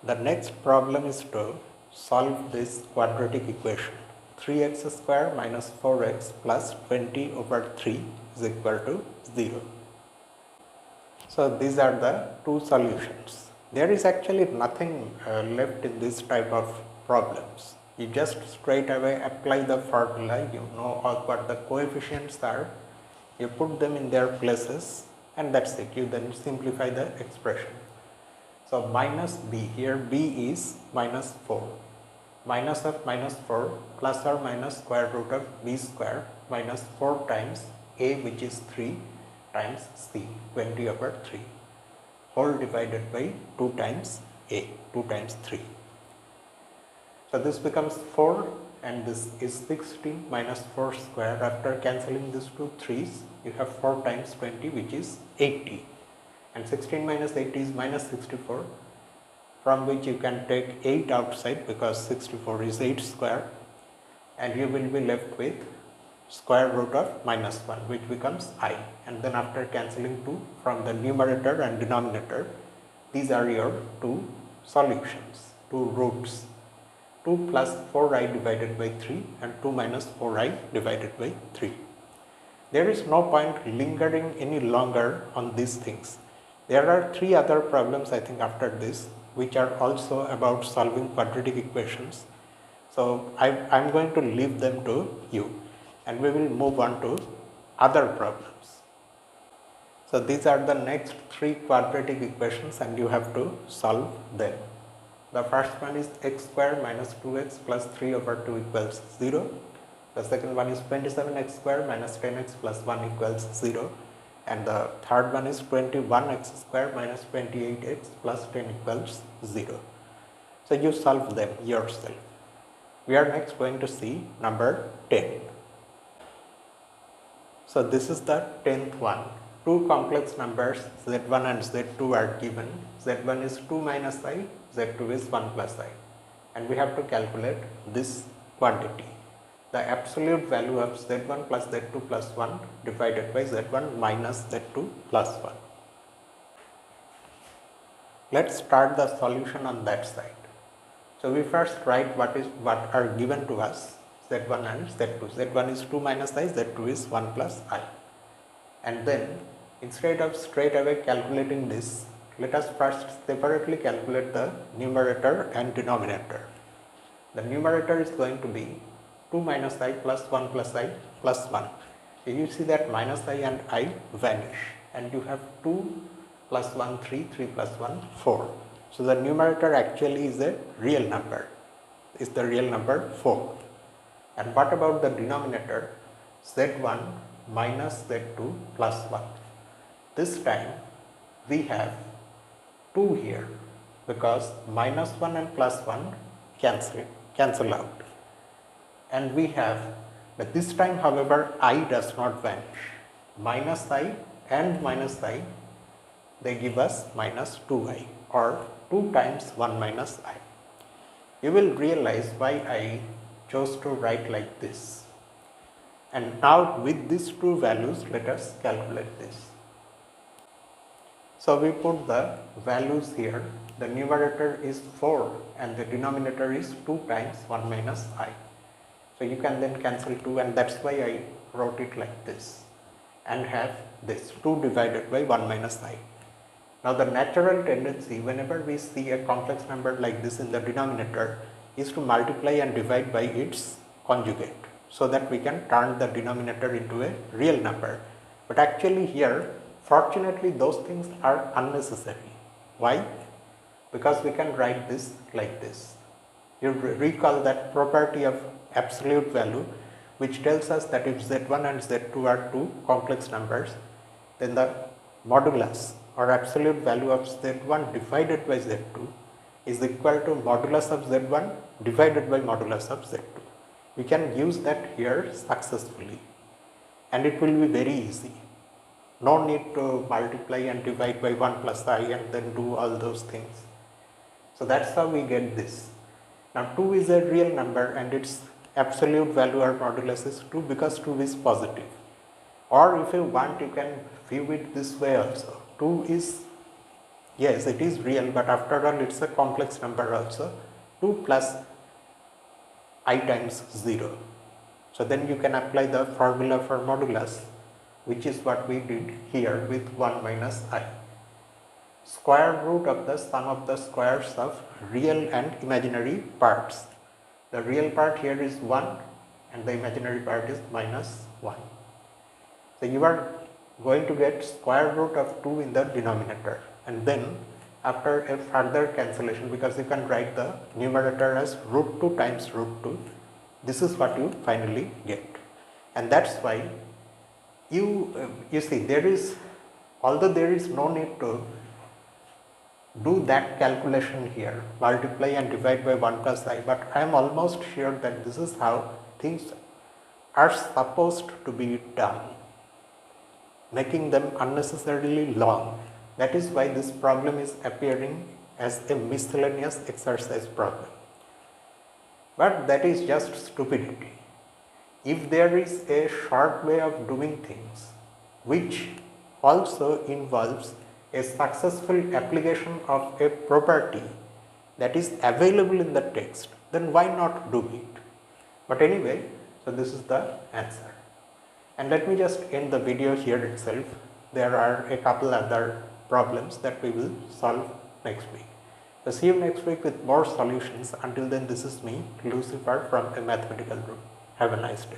The next problem is to solve this quadratic equation. 3x square minus 4x plus 20 over 3 is equal to 0. So these are the two solutions. There is actually nothing left in this type of problems. You just straight away apply the formula, you know what the coefficients are, you put them in their places, and that's it. You then simplify the expression. So minus b, here b is minus 4. Minus of minus 4 plus or minus square root of b square minus 4 times a, which is 3, times c, 20 over 3, whole divided by 2 times a, 2 times 3. So this becomes 4 and this is 16 minus 4 square. After cancelling these two 3's, you have 4 times 20, which is 80. And 16 minus 80 is minus 64, from which you can take 8 outside because 64 is 8 square, and you will be left with square root of minus 1, which becomes I. And then after cancelling 2 from the numerator and denominator, these are your two solutions, two roots. 2 plus 4i divided by 3 and 2 minus 4i divided by 3. There is no point lingering any longer on these things. There are 3 other problems, I think, after this, which are also about solving quadratic equations. So I'm going to leave them to you, and we will move on to other problems. So these are the next 3 quadratic equations, and you have to solve them. The first one is x square minus 2x plus 3 over 2 equals 0. The second one is 27x square minus 10x plus 1 equals 0. And the third one is 21x square minus 28x plus 10 equals 0. So you solve them yourself. We are next going to see number 10. So this is the 10th one. Two complex numbers z1 and z2 are given. z1 is 2 minus I, z2 is 1 plus I. And we have to calculate this quantity. The absolute value of z1 plus z2 plus 1 divided by z1 minus z2 plus 1. Let's start the solution on that side. So we first write what are given to us, z1 and z2. z1 is 2 minus I, z2 is 1 plus I. And then instead of straight away calculating this, let us first separately calculate the numerator and denominator. The numerator is going to be 2 minus I plus 1 plus I plus 1. You see that minus I and I vanish, and you have 2 plus 1, 3, 3 plus 1, 4. So the numerator actually is a real number, is the real number 4. And what about the denominator? z1 minus z2 plus 1. This time we have 2 here because minus 1 and plus 1 cancel out. And we have, but this time however I does not vanish. Minus I and minus I, they give us minus 2i, or 2 times 1 minus I. You will realize why I chose to write like this. And now with these two values, let us calculate this. So we put the values here. The numerator is 4 and the denominator is 2 times 1 minus I. So you can then cancel 2, and that's why I wrote it like this, and have this 2 divided by 1 minus I. Now the natural tendency whenever we see a complex number like this in the denominator is to multiply and divide by its conjugate, so that we can turn the denominator into a real number. But actually here, fortunately, those things are unnecessary. Why? Because we can write this like this. You recall that property of absolute value, which tells us that if z1 and z2 are two complex numbers, then the modulus or absolute value of z1 divided by z2 is equal to modulus of z1 divided by modulus of z2. We can use that here successfully, and it will be very easy. No need to multiply and divide by 1 plus I and then do all those things. So that's how we get this. Now 2 is a real number and its absolute value or modulus is 2 because 2 is positive. Or if you want, you can view it this way also. 2 is Yes, it is real, but after all it's a complex number also. 2 plus I times 0. So then you can apply the formula for modulus, which is what we did here with 1 minus I. Square root of the sum of the squares of real and imaginary parts. The real part here is 1 and the imaginary part is minus 1. So you are going to get square root of 2 in the denominator, and then after a further cancellation, because you can write the numerator as root 2 times root 2, this is what you finally get. And that's why you see, there is, although there is no need to do that calculation here, multiply and divide by 1 plus I, but I am almost sure that this is how things are supposed to be done, making them unnecessarily long. That is why this problem is appearing as a miscellaneous exercise problem. But that is just stupidity. If there is a short way of doing things, which also involves a successful application of a property that is available in the text, then why not do it? But anyway, so this is the answer. And let me just end the video here itself. There are a couple other problems that we will solve next week. So see you next week with more solutions. Until then, this is me, Lucifer from a mathematical room. Have a nice day.